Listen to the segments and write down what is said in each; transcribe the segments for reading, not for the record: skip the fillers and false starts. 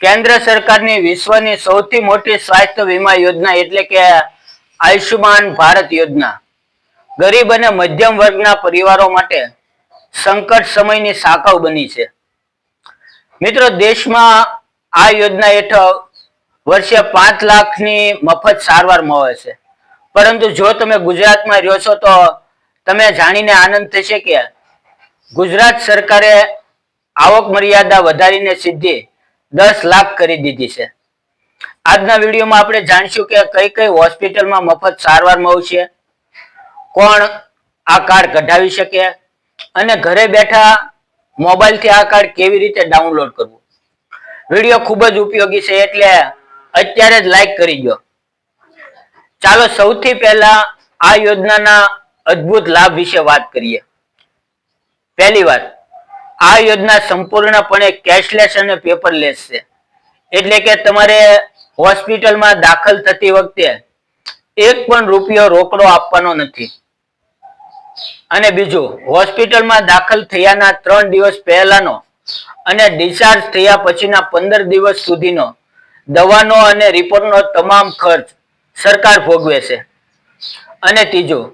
કેન્દ્ર સરકારની વિશ્વની સૌથી મોટી સ્વાસ્થ્ય વીમા યોજના એટલે કે આયુષ્યમાન ભારત યોજના ગરીબ અને મધ્યમ વર્ગના પરિવારો માટે સંકટ સમયની સાકળ બની છે. મિત્રો, દેશમાં આ યોજના હેઠળ વર્ષે 5 લાખની મફત સારવાર મળે છે. પરંતુ જો તમે ગુજરાતમાં રહ્યો છો તો તમે જાણીને આનંદ થશે કે ગુજરાત સરકારે આવક મર્યાદા વધારીને સીધી 10 લાખ કરી દીધી છે. આજના વિડીયોમાં આપણે જાણીશું કે કઈ કઈ હોસ્પિટલમાં મફત સારવાર મળશે, કોણ આ કાર્ડ કઢાવી શકે અને ઘરે બેઠા મોબાઈલથી આ કાર્ડ કેવી રીતે ડાઉનલોડ કરવું. વિડીયો ખૂબ જ ઉપયોગી છે એટલે અત્યારે જ લાઈક કરી દો. ચાલો સૌથી પહેલા આ યોજનાના અદ્ભુત લાભ વિશે વાત કરીએ. પહેલી વાત, આ યોજના સંપૂર્ણપણે કેશલેસ અને પેપરલેસ છે. એટલે કે તમારે હોસ્પિટલમાં દાખલ થતી વખતે એક પણ રૂપિયો રોકડો આપવાનો નથી. અને બીજું, હોસ્પિટલમાં દાખલ થયાના 3 દિવસ પહેલાનો અને ડિસ્ચાર્જ થયા પછીના 15 દિવસ સુધીનો દવાનો અને રિપોર્ટનો તમામ ખર્ચ સરકાર ભોગવે છે. અને ત્રીજું,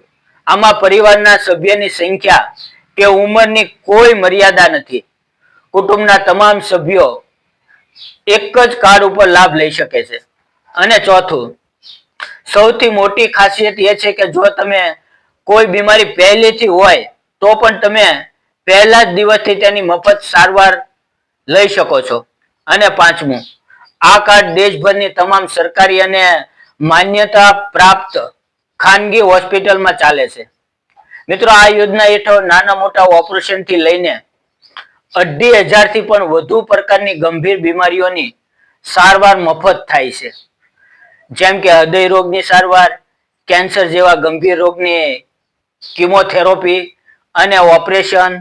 આમાં પરિવારના સભ્યની સંખ્યા કે ઉંમરની કોઈ મર્યાદા નથી. કુટુંબના તમામ સભ્યો એક જ કાર્ડ ઉપર લાભ લઈ શકે છે. અને ચોથું, સૌથી મોટી ખાસિયત એ છે કે જો તમે કોઈ બીમારી પહેલેથી હોય તો પણ તમે પહેલા જ દિવસથી તેની મફત સારવાર લઈ શકો છો. અને પાંચમું, આ કાર્ડ દેશભરની તમામ સરકારી અને માન્યતા પ્રાપ્ત ખાનગી હોસ્પિટલમાં ચાલે છે. મિત્રો, આ યોજના હેઠળ નાના મોટા ઓપરેશન થી લઈને 2,500 થી પણ વધુ પ્રકારની ગંભીર બીમારીઓની સારવાર મફત થાય છે. જેમ કે હૃદય રોગની સારવાર, કેન્સર જેવા ગંભીર રોગની કિમોથેરાપી અને ઓપરેશન,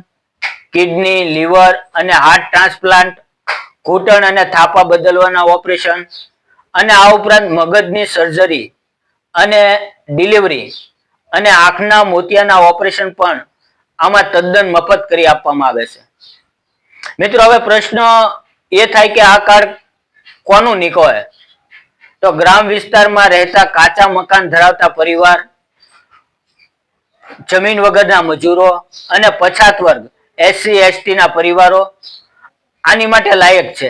કિડની, લીવર અને હાર્ટ ટ્રાન્સપ્લાન્ટ, ઘૂંટણ અને થાપા બદલવાના ઓપરેશન, અને આ ઉપરાંત મગજની સર્જરી અને ડિલિવરી અને આંખના મોતિયાના ઓપરેશન પણ આમાં તદ્દન મફત કરી આપવામાં આવે છે. મિત્રો, હવે પ્રશ્ન એ થાય કે આ કાર્ડ કોનું નીકળે? તો ગ્રામ વિસ્તારમાં રહેતા કાચા મકાન ધરાવતા પરિવાર, જમીન વગરના મજૂરો અને પછાત વર્ગ SC/ST ના પરિવારો આની માટે લાયક છે.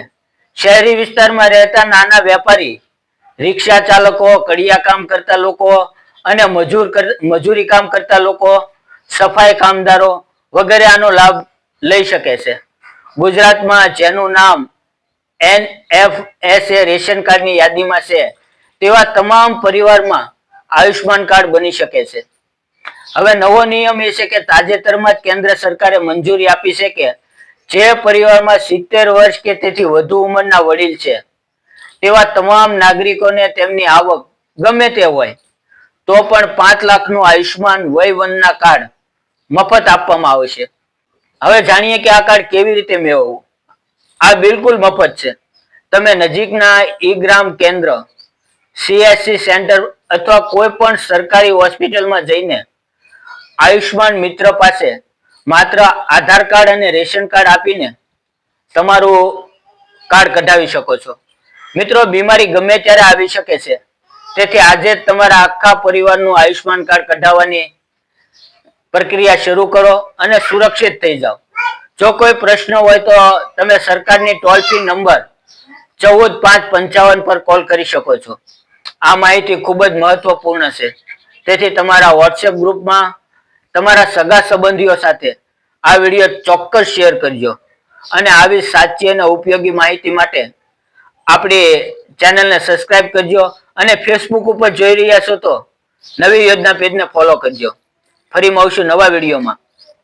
શહેરી વિસ્તારમાં રહેતા નાના વેપારી, રિક્ષા ચાલકો, કડિયા કામ કરતા લોકો અને મજૂરી કામ કરતા લોકો, સફાઈ કામદારો વગેરે આનો લાભ લઈ શકે છે. ગુજરાતમાં જેનું નામ NFSA રેશન કાર્ડની યાદીમાં છે તેવા તમામ પરિવારમાં આયુષ્માન કાર્ડ બની શકે છે. હવે નવો નિયમ એ છે કે તાજેતરમાં જ કેન્દ્ર સરકારે મંજૂરી આપી છે કે જે પરિવારમાં 70 વર્ષ કે તેથી વધુ ઉંમરના વડીલ છે તેવા તમામ નાગરિકોને તેમની આવક ગમે તે હોય તો પણ 5 લાખનું આયુષ્માન વય-વંદના કાર્ડ મફત આપવામાં આવશે. હવે જાણીએ કે આ કાર્ડ કેવી રીતે મેળવવું. આ બિલકુલ મફત છે. તમે નજીકના ઈ-ગ્રામ કેન્દ્ર, CSC સેન્ટર અથવા કોઈ પણ સરકારી હોસ્પિટલમાં જઈને આયુષ્માન મિત્ર પાસે માત્ર આધાર કાર્ડ અને રેશન કાર્ડ આપીને તમારું કાર્ડ કઢાવી શકો છો. મિત્રો, બીમારી ગમે ત્યારે આવી શકે છે. તેથી આજે જ તમારા આખા પરિવારનું આયુષ્માન કાર્ડ કઢાવવાની પ્રક્રિયા શરૂ કરો અને સુરક્ષિત થઈ જાઓ. જો કોઈ પ્રશ્ન હોય તો તમે સરકારની ટોલ ફ્રી નંબર 14555 પર કોલ કરી શકો છો. આ માહિતી ખૂબ જ મહત્વપૂર્ણ છે. તેથી તમારા WhatsApp ગ્રુપમાં તમારા સગા સંબંધીઓ સાથે આ વિડીયો ચોક્કસ શેર કરજો. અને આવી સાચી અને ઉપયોગી માહિતી માટે આપણી ચેનલને સબસ્ક્રાઇબ કરજો. અને ફેસબુક ઉપર જોઈ રહ્યા છો તો નવી યોજના પેજને ફોલો કરજો. ફરી મળશું નવા વિડીયોમાં.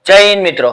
જય હિન્દ મિત્રો.